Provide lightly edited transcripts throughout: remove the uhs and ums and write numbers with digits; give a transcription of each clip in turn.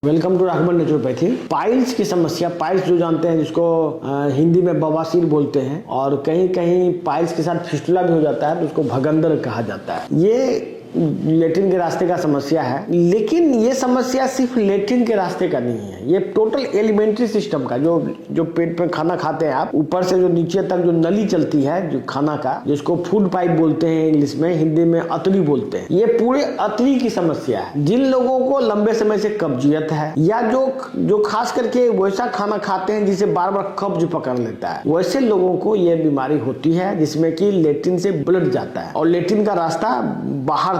Welcome to Raghavan naturopathy. Piles की समस्या, piles जो जानते हैं जिसको हिंदी में बवासीर बोलते हैं और कहीं कहीं पाइल्स के साथ फिस्टुला भी हो जाता है तो उसको भगंदर कहा जाता है। ये लेट्रिन के रास्ते का समस्या है, लेकिन ये समस्या सिर्फ लेट्रिन के रास्ते का नहीं है, ये टोटल एलिमेंट्री सिस्टम का जो पेट में खाना खाते हैं आप, ऊपर से जो नीचे तक जो नली चलती है जो खाना का, जिसको फूड पाइप बोलते हैं इंग्लिश में, हिंदी में अतरी बोलते हैं, ये पूरे अतरी की समस्या है। जिन लोगों को लंबे समय से कब्जियत है या जो खास करके वैसा खाना खाते हैं जिसे बार बार कब्ज पकड़ लेता है, वैसे लोगों को ये बीमारी होती है जिसमें कि लेट्रिन से ब्लड जाता है और लेट्रिन का रास्ता बाहर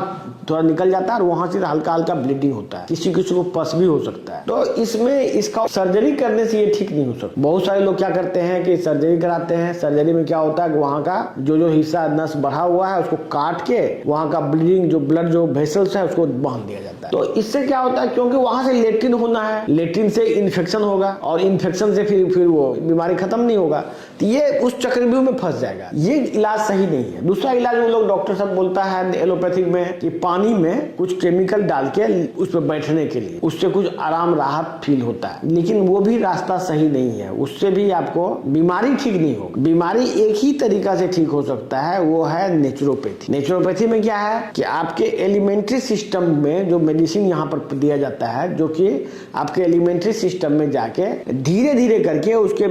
थोड़ा निकल जाता है और वहां से हल्का हल्का ब्लीडिंग होता है, किसी किसी को पस भी हो सकता है। तो इसमें इसका सर्जरी करने से ये ठीक नहीं हो सकता। बहुत सारे लोग क्या करते हैं कि सर्जरी कराते हैं। सर्जरी में क्या होता है कि वहां का जो हिस्सा नस बढ़ा हुआ है उसको काट के वहां का ब्लीडिंग जो ब्लड जो वेसल्स है उसको बांध दिया जाता है। तो इससे क्या होता है, क्योंकि वहां से लेट्रिन होना है, लेट्रिन से इन्फेक्शन होगा और इन्फेक्शन से फिर वो बीमारी खत्म नहीं होगा, तो ये उस चक्रव्यूह में फंस जाएगा। ये इलाज सही नहीं है। दूसरा इलाज वो लोग डॉक्टर सब बोलता है एलोपैथिक में कि पानी में कुछ केमिकल डाल के उस पर बैठने के लिए, उससे कुछ आराम राहत फील होता है, लेकिन वो भी रास्ता सही नहीं है। उससे भी आपको बीमारी ठीक नहीं होगी। बीमारी एक ही तरीका से ठीक हो सकता है, वो है नेचुरोपैथी। नेचुरोपैथी में क्या है कि आपके एलिमेंट्री सिस्टम में जो मेडिसिन यहाँ पर दिया जाता है, जो कि आपके एलिमेंट्री सिस्टम में जाके धीरे धीरे करके उसके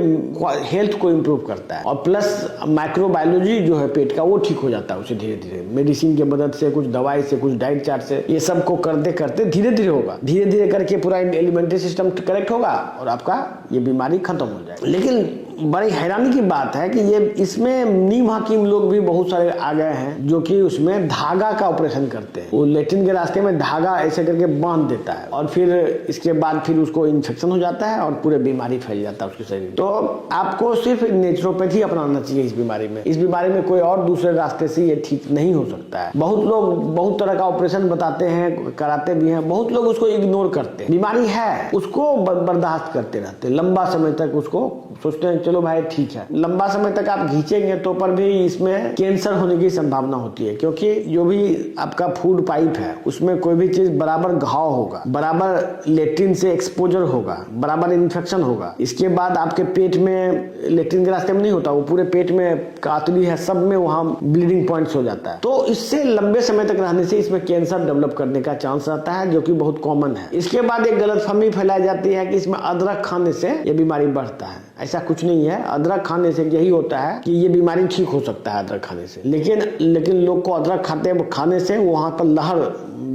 हेल्थ को इम्प्रूव करता है और प्लस माइक्रोबायोलॉजी जो है पेट का वो ठीक हो जाता है उसे धीरे धीरे मेडिसिन की मदद से, कुछ दवाई से, कुछ डाइट चार्ट से, ये सब को करते करते धीरे धीरे होगा। धीरे धीरे करके पूरा एलिमेंट्री सिस्टम करेक्ट होगा और आपका ये बीमारी खत्म हो जाएगी। लेकिन बड़ी हैरानी की बात है कि ये इसमें नीम हकीम लोग भी बहुत सारे आ गए हैं जो कि उसमें धागा का ऑपरेशन करते हैं। वो लेट्रिन के रास्ते में धागा ऐसे करके बांध देता है और फिर इसके बाद फिर उसको इन्फेक्शन हो जाता है और पूरे बीमारी फैल जाता है उसके शरीर। तो आपको सिर्फ नेचुरोपैथी अपनाना चाहिए इस बीमारी में। इस बीमारी में कोई और दूसरे रास्ते से ये ठीक नहीं हो सकता है। बहुत लोग बहुत तरह का ऑपरेशन बताते हैं, कराते भी हैं, बहुत लोग उसको इग्नोर करते हैं। बीमारी है उसको बर्दाश्त करते रहते हैं, लंबा समय तक उसको सोचते हैं चलो भाई ठीक है। लंबा समय तक आप खींचेंगे तो पर भी इसमें कैंसर होने की संभावना होती है, क्योंकि जो भी आपका फूड पाइप है उसमें कोई भी चीज बराबर घाव होगा, बराबर लेट्रिन से एक्सपोजर होगा, बराबर इन्फेक्शन होगा। इसके बाद आपके पेट में लेट्रिन के रास्ते में नहीं होता, वो पूरे पेट में कातली है, सब में वहां ब्लीडिंग पॉइंट्स हो जाता है। तो इससे लंबे समय तक रहने से इसमें कैंसर डेवलप करने का चांस रहता है, जो कि बहुत कॉमन है। इसके बाद एक गलतफहमी फैलाई जाती है कि इसमें अदरक खाने से ये बीमारी बढ़ता है। ऐसा कुछ नहीं है। अदरक खाने से यही होता है कि ये बीमारी ठीक हो सकता है अदरक खाने से, लेकिन लोग को अदरक खाने से वहां पर लहर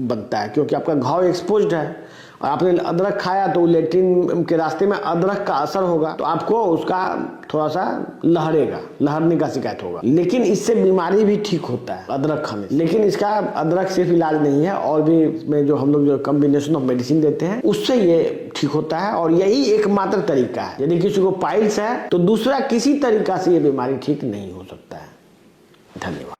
बनता है, क्योंकि आपका घाव एक्सपोज्ड है और आपने अदरक खाया तो लेट्रिन के रास्ते में अदरक का असर होगा तो आपको उसका थोड़ा सा लहरने का शिकायत होगा। लेकिन इससे बीमारी भी ठीक होता है अदरक खाने से। लेकिन इसका अदरक सिर्फ इलाज नहीं है, और भी इसमें जो हम लोग जो कॉम्बिनेशन ऑफ मेडिसिन देते हैं उससे ये ठीक होता है और यही एकमात्र तरीका है। यदि किसी को पाइल्स है तो दूसरा किसी तरीका से ये बीमारी ठीक नहीं हो सकता है। धन्यवाद।